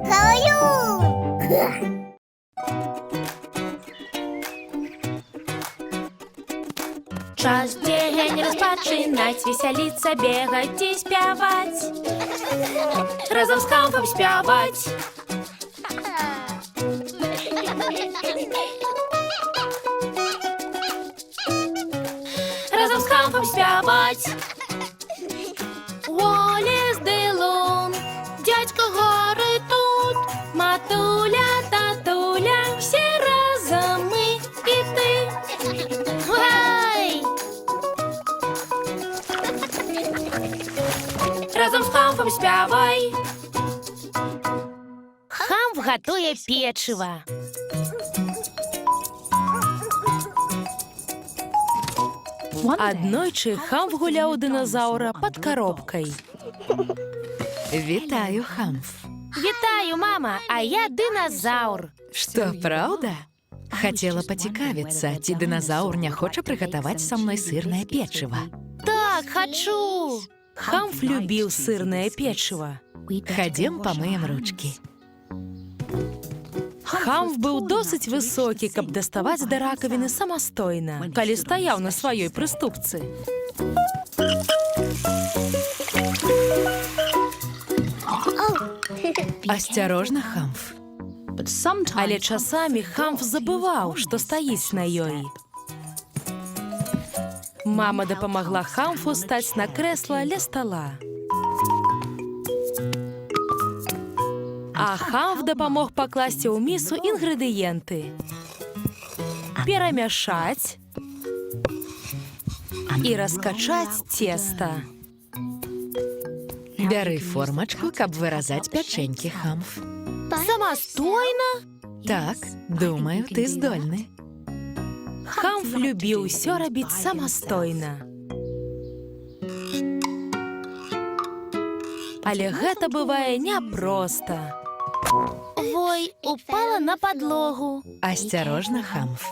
Калюн! Час дзень распачынаць, весяліцца, бегаць і спяваць. Разам з Хамфам спяваць. Разам з Хамфам спяваць. Уоллес ды Лун, дядька Гары тут, матуля, татуля, всі разом ми і ти. Гай! Разом з Хамфом спявай. Хамф готує печиво. Аднойчы Хамф гуляў у дыназаўра пад каробкай. Вітаю, Хамф. Вітаю, мама, а я дыназаўр. Што, праўда? Хацела пацікавіцца, ці дыназаўр не хоча прыгатаваць са мной сырнае печыва. Так, хачу. Хамф любіў сырнае печыва. Хадзем памыем ручкі. Хамф быў досыць высокі, каб даставаць да ракавіны самастойна, калі стаяў на сваёй прыступцы. Асцярожна, Хамф. Але часамі Хамф забываў, што стаіць на ёй. Мама дапамагла Хамфу стаць на крэсла ля стала. А Хамф дапамог пакласці ў місу інгрэдыенты. Перамяшаць і раскачаць цеста. Бяры формачку, каб выразаць пячэнькі, Хамф. Самастойна? Так, думаю, ты здольны. Хамф любіў усё рабіць самастойна. Але гэта бывае няпроста. Ой, упала на падлогу. Асцярожна, Хамф.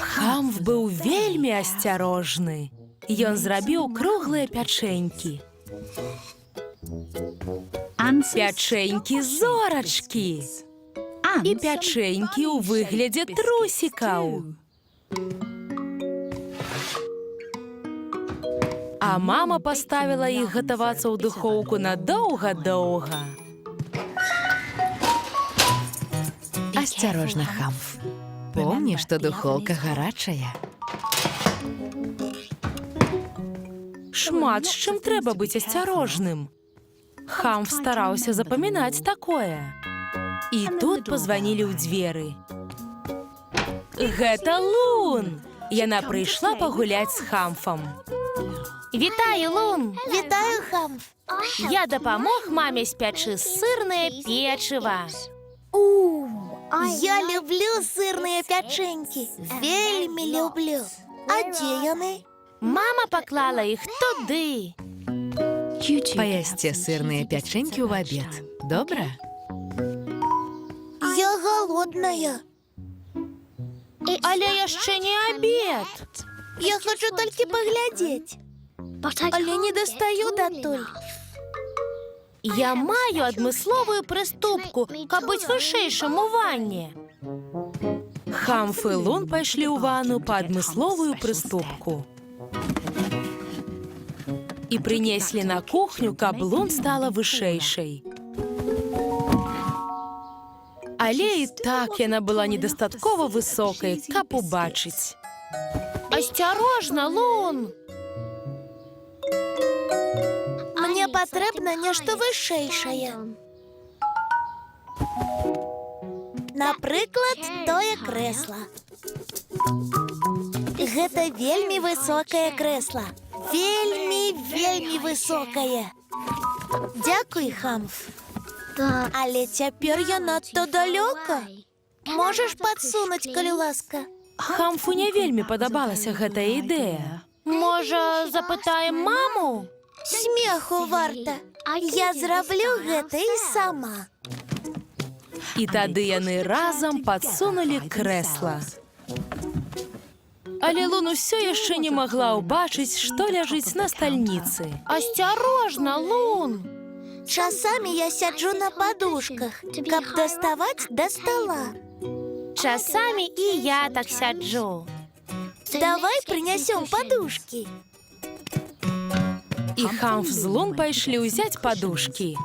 Хамф быў вельмі асцярожны. Ён зрабіў круглыя пячэнькі. Пячэнькі-зорачкі. І пячэнькі ў выглядзе трусікаў. А мама паставіла іх гатавацца ў духоўку надоўга-доўга. Асцярожна, Хамф. Помні, што духоўка гарачая. Шмат з чым трэба быць асцярожным. Хамф стараўся запамінаць такое. І тут пазванілі ў дзверы. Гэта Лун! Яна прыйшла пагуляць з Хамфам. Вітаю, Лун! Вітаю, Хамф! Я дапамог маме спячы сырнае печыва. Я люблю сырныя пячэнькі. Вельмі люблю. А дзе яны? Мама паклала іх туды. Паясце сырныя пячэнькі ў абед. Добра? Я голодная. Але яшчэ не абед. Я хочу толькі паглядзець. Але не дастаю датуль. Я маю адмысловую прыступку, каб быць вышэйшым у ванне. Хамф і Лун пайшлі ў ванну па адмысловую прыступку. І прынеслі на кухню, каб Лун стала вышэйшай. Але і так яна была недастаткова высокай, каб убачыць. Асцярожна, Лун! Мне патрэбна нешта вышэйшае. Напрыклад, тое крэсла. Гэта вельмі высокае крэсла. Вельмі высокае. Дзякуй, Хамф. Але цяпер я надта далёка. Можаш падсунуць, калі ласка? Хамфу не вельмі падабалася гэтая ідэя. Можа, запытаем маму? Смеху варта. Я зраблю гэта і сама. І тады яны разам падсунулі крэсла. Але Лун усё яшчэ не магла ўбачыць, што ляжыць на стальніцы. Асцярожна, Лун! Часамі я сяджу на падушках, каб даставаць да стала. Часамі і я так сяджу. Давай прынясём падушкі. І Хамф з Лун пайшлі ўзяць падушкі.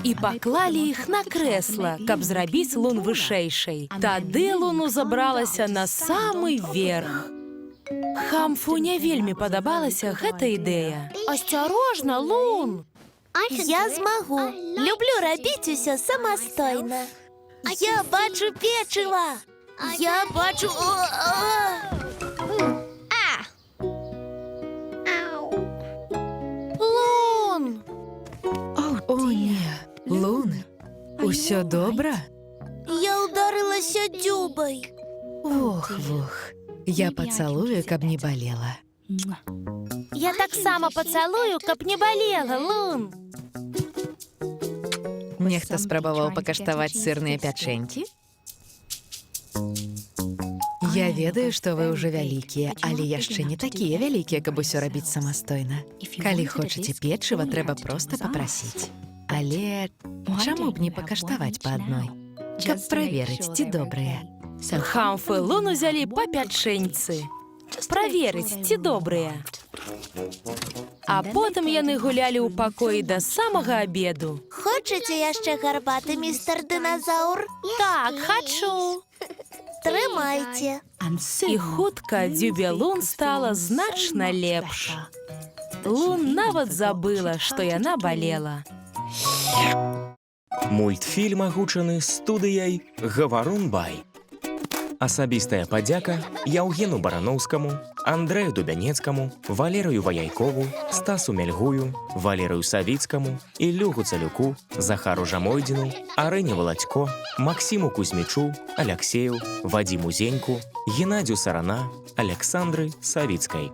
І паклалі іх на крэсла, каб зрабіць Лун вышэйшай. Тады Лун узабралася на самы верх. Хамфу не вельмі падабалася гэта ідэя. Асцярожна, Лун! Я змагу. Люблю рабіць усё самастойна. Я бачу печыва. Я бачу... Лун! О, не. Лун, усё добра? Я ударылася дзюбай. Ох. Я пацалую, каб не балела. Я таксама пацалую, каб не балела, Лун! Нехта спрабаваў пакаштаваць сырныя пячэнькі? Я ведаю, што вы ўжо вялікія, але яшчэ не такія вялікія, каб усё рабіць самастойна. Калі хочаце печыва, трэба проста папрасіць. Але чаму б не пакаштаваць па адной? Каб праверыць, ці добрыя. Хамф і Лун узялі па пячэньцы. Праверыць, ці добрыя. А потым яны гулялі ў пакоі да самага абеду. Хочаце яшчэ гарбаты, містер Дыназаўр? Так, хачу. Трымайце. І хутка дзюбе Лун стала значна лепш. Лун нават забыла, што яна балела. Мультфільм агучаны студыяй «Гаварун Бай». Асабістая падзяка Яўгену Бараноўскаму, Андрэю Дубянецкаму, Валерыю Ваяйкову, Стасу Мельгую, Валерыю Савіцкаму, Іллю Гуцалюку, Захару Жамойдзіну, Арэне Валацько, Максіму Кузьмічу, Аляксею, Вадзіму Зеньку, Геннадзю Сарана, Аляксандры Савіцкай.